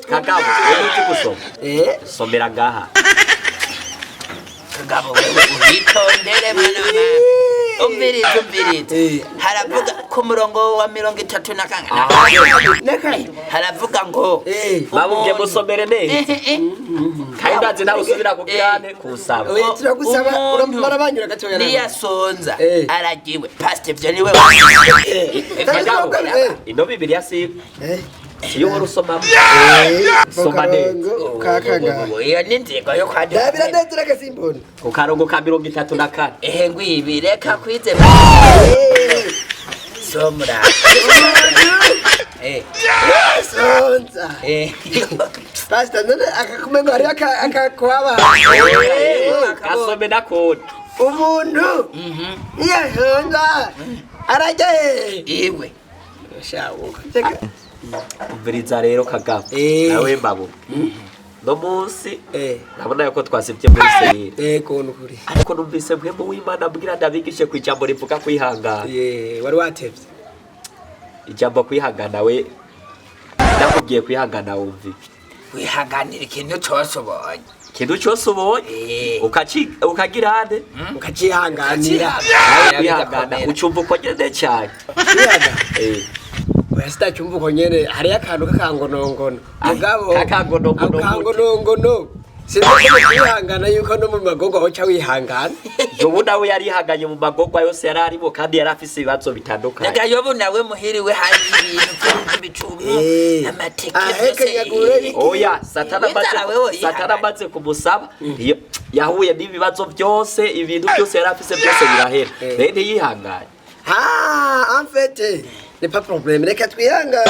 Kagabo uti gusoma somera ngaha Kagabo wewe uhitondere mwana wa Umvirize haravuga ku murongo wa 33 haravuga ngo babubye musomere neza kandi ndazi nawe usubira kugirane kusaba turagusaba uramara banyura gatoya niyasonza aragiwe pastor byo niwe Kagabo ino Bibiliya si iyo wari usoma soma neza kakaga iyo n'inzego yo kwandika dabira neza uragasimbona ku karongo ka 34 ngwibi reka kwize somra sonza pastor none akakumengo hari akakwaba kasome nakone umuntu yashonza arajya iwe shawo umviriza rero Kagabo nawe babo no munsi nabona yuko twasibye muri seyire kontu kuri ariko numvise mwe mu w'Imana bwira ndabigishe ku ijambo rivuga kwihangana wari watevye ijambo kwihangana we ndakubwiye kwihangana wumvi wihanganira ikintu cyose ubonye ikintu cyose ubonye ukagirane ukacihanganira kwihangana ucumva uko nyene cyane Westa chumbu konyene hari akantu kakangonongono mugabo kakangonongono sinzi kwihangana yuko no mu magogo aho cha wihangana yobu nawe yarihanganye mu magogo yose yararimo kandi yarafise ibibazo bitandukanye naga yobu nawe muhiriwe hari ibintu by'ibicumbi amateke oya satana maze kumusaba iyo yahuye n'ibibazo byose ibintu byose yarafise byose birahera rero yihanganye en fait n'est pas problème reka twihangane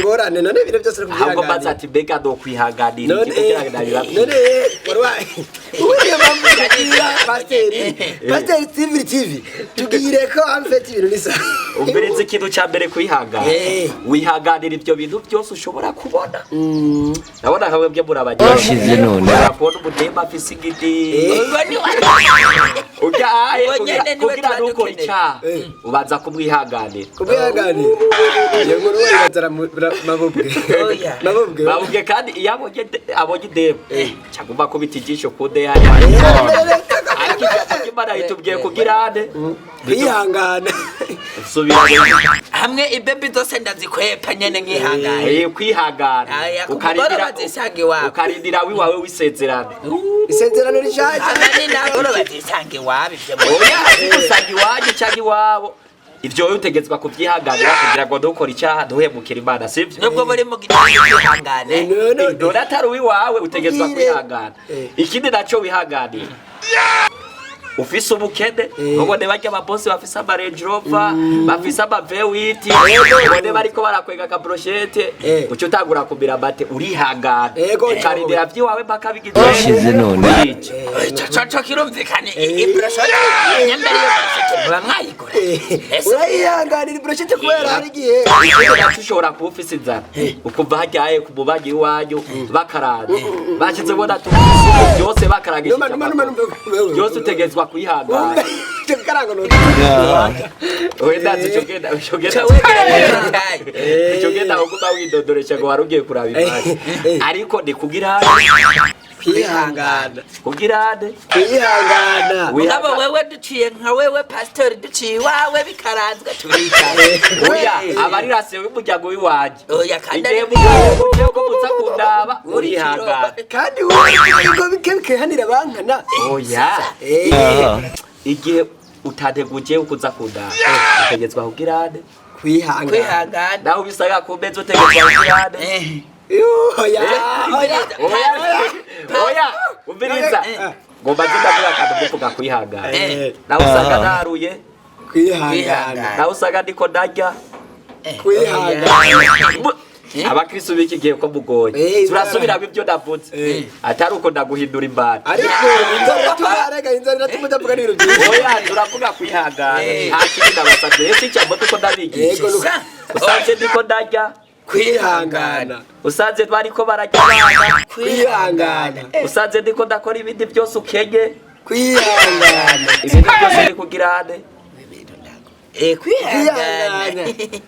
ngorane none ibintu byose kubyihangana ahubwo maze ati mbega do kwihanganira iki kugira ngo nabira none warwaye uriye bamubwira pasteur TV tugire ko en fait ibintu bisa umberetse ikintu cya mbere kwihangana wihanganira ibyo bintu byose ushobora kubona nabona hamwe byo murabagira bashize none raporo umutemba afise igiti ugaye kugira nuko icyaha ubanza kumwihanganira yenguru wazara mabubwe kandi iyo abonye idemo cyagomba kubitijisho kude yani Imana yitubwiye kugirane kwihangana subira hamwe ibebi zose ndazikwepa nyene nkihangana kwihangana ukarindira wiwawe wisezerano isezerano rishaje abandi naboro bazisange wabi oya usanga iwanyu cyangwa iwabo ivyo utegetswa kuvyihanganira kugira ngo dukora icyaha duhemukira Imana sivyo nubwo bari mu gitangane none atari wiwawe utegetswa kwihangana ikindi naco wihanganira ufise ubukene ubone barya ababosi bafise ama Range Rover bafise ama V8 ubone bariko barakwega ka brochette uco utagura kumira bate urihangana ukarindira vyiwawe mpaka bashize none caca kirumvikane ibrochette nyambere yo brochette bamwayigura urayihanganira brochette kubera hari gihe ushobora kuba ufise inzara ukumva hajyaye ku mubagi iwanyu bakaraze bashize bona byose bakaragije byose utegetswa kwihangana karango no wenda zicogenda ukuba widodoresha ngo warugiye kuraba imana ariko ni kugira kwihangana ugabo wewe duciye nka wewe pasteur duciye wawe bikaranzwe turika oya abarirase w'umuryango wiwaje oya kandi ko muza kundaba urihangana kandi wowe bike hanira bankana oya igihe utateguje ukuza kundaba utegetswa kugirane kwihangana naho bisaga ku meza utegetswa kugirane oya umviriza ngomba ndavuga kandi kuvuga kwihangana naho usanga naruye kwihangana naho usanga ndiko ndarya kwihangana abakristo biki gihe ko mugoye turasubira ibyo ndavuze atari uko ndaguhindura imbana ariko inzara turarega inzara tumudavuga n'ibintu byinshi oya turavuga kwihangana hakiri ndabasabye ese cyangwa tuko ndabigisha usanze ndiko ndarya kwihangana usanze bariko barajya abana kwihangana usanze ndiko ndakora ibindi byose ukenye kwihangana ibintu byose biri kugirane kwihangana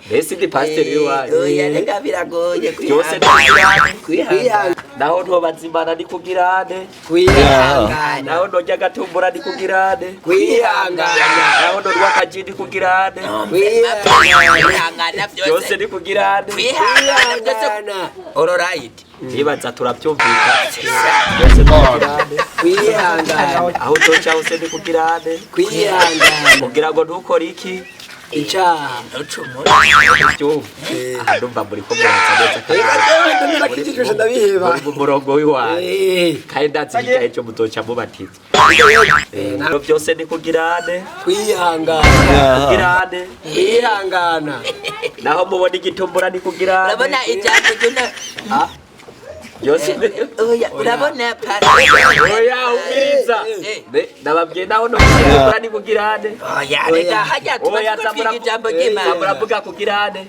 mbese ndi pasiteri w'iwanyu oya reka biragoye byose kwihangana naho ntobazimana ndi kugirane kwihangana naho ndorya agatumbura ndi kugirane kwihangana naho ndorwa akaji ndi kugirane kwihangana byose ndi kugirane kwihangana alright nibaza turabyumvika byose ndi kugirane kwihangana aho utoca hose ndi kugirane kwihangana kugira ngo ntukore iki icyaha ucumura ndumva muri ko muratsa neza ndakijijwe ndabiheba muri mu murongo w'iwanyu kandi ndazi igihe cyo mutoca mubatiza nabyo byose ni kugirane kwihangana kugirane kwihangana naho mubona igitumbura ni kugirane urabona ijambo ryuna byose urabona oya umiriza nababwiye naho no kugirane ni kugirane oya reka hajya tuba ijambo ry'Imana muravuga kugirane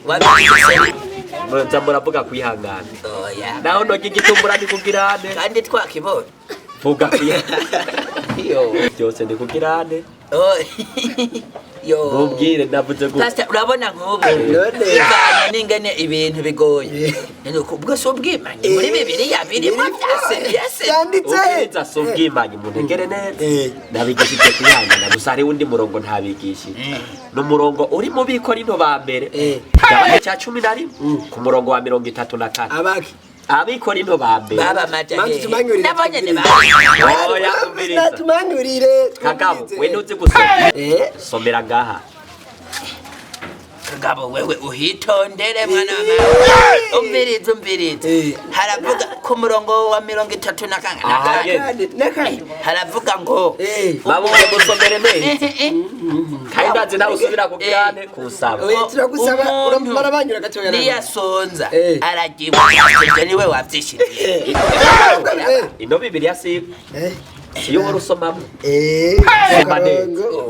muravuga kwihangana oya naho no igitumbura ni kugirane kandi twakibona vuga byose ni kugirane yo mubwire navuze gutya pastor urabona nk'ubu bivanye n'ingene ibintu bigoye ubwo si ubwimanyi muri bibiliya birimo byose ubwiza si ubwimanyi muntegere neza nabigishije kwihangana gusa hariho undi murongo ntabigishije n'umurongo uri mu Bikorinto ba mbere igice cya 11 ku murongo wa 34 abaki Abikorinto ba mbere baba majahe Manzi nabonye ne oya umviriza tumanyurire kagabo we ntuzi gusoma somera ngaha kagabo wewe uhitondere mwana wa umviriza haravuga ku murongo wa 34 haravuga ngo babuze gusomere neza kandi ndazi nawe usubira kugirane kusaba turagusaba uramara banyura gatoya niyasonza aragiwa ibyo niwe wavyishiriye ino bibiliya si iyo wari usomamo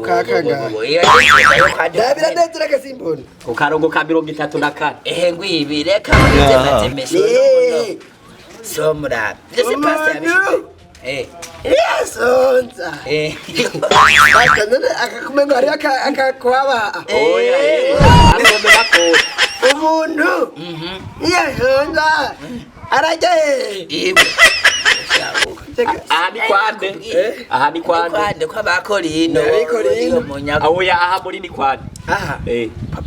kakaga dabira ndetse agasimbona ku karongo ka 34 ngwibi reka mbize mazemesho somra byose pastor yabishije yasonza akakumengo hari akakwaba oya asomera ko umuntu yasonza arajya ibe aha ni kwande kwa bakorino oya aha muri ni kwande aha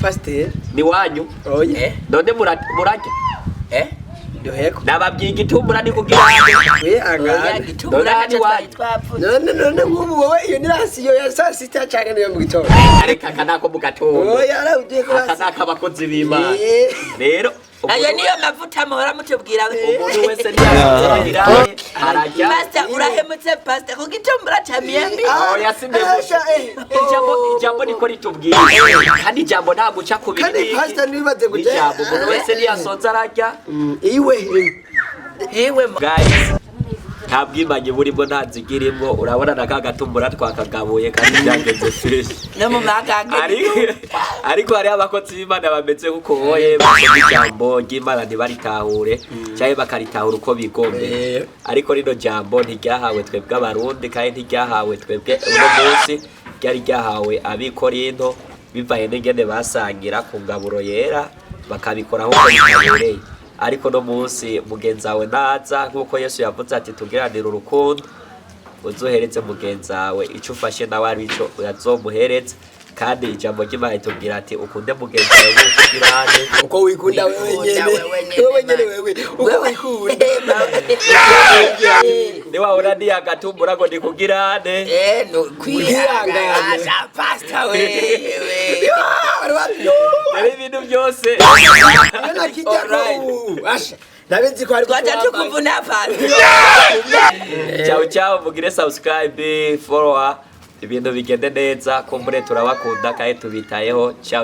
pasteur ni wanyu oya none murajya yoheko nababwiye igitumbura ni kugirane none nk'ubu wowe iyo ni rasiyo ya saa sita cyangwa niyo mu gitondo areka kanako mu gatondo oya arabugiye ko akanaka abakozi b'Imana rero ayo niyo mavuta muhora mutubwira umuntu wese ntiyazira arajya pastor urahemutse pastor ku gitumbura cha miyembi oya simbebusha ijambo niko ritubwira kandi ijambo ntabwo uca ku bindi kandi pastor nibaze gute ijambo umuntu wese ntiyasonza arajya iwe guys nta bwimanye burimo nta nzigirimo urabona na kagatumbura twakagabuye kandi byagenze fresh no mu maganga ariko hari abakozi b'Imana bameze kuko woye basoma ijambo ry'Imana ntibaritahure cyangwa bakaritahura uko bigombe ariko rino jambo ntiryahawe twebwe abarundi kandi ntiryahawe twebwe uno munsi ryari ryahawe Abikorinto bivaye n'ingene basangira ku ngaburo yera bakabikoraho uko bitabereye ariko no munsi mugenzawe naza nkuko Yesu yavuze ati tugiranire urukundo uzohereze mugenzawe ico ufashe nawe arico uyazomuhereze kandi ijambo ry'Imana itubwira ati ukunde mugenzawe nk'ukugirane uko wikunda wewe nyene wewe uko wikunda ni wahora ndi agatumbura ngo ndikugirane no kwihangana pastor wewe ari ibintu byose ndabizi ko ari twaje tukuvuna pasi ciao mugire subscribe follow ibintu bigende neza kumbure turabakunda kandi tubitayeho ciao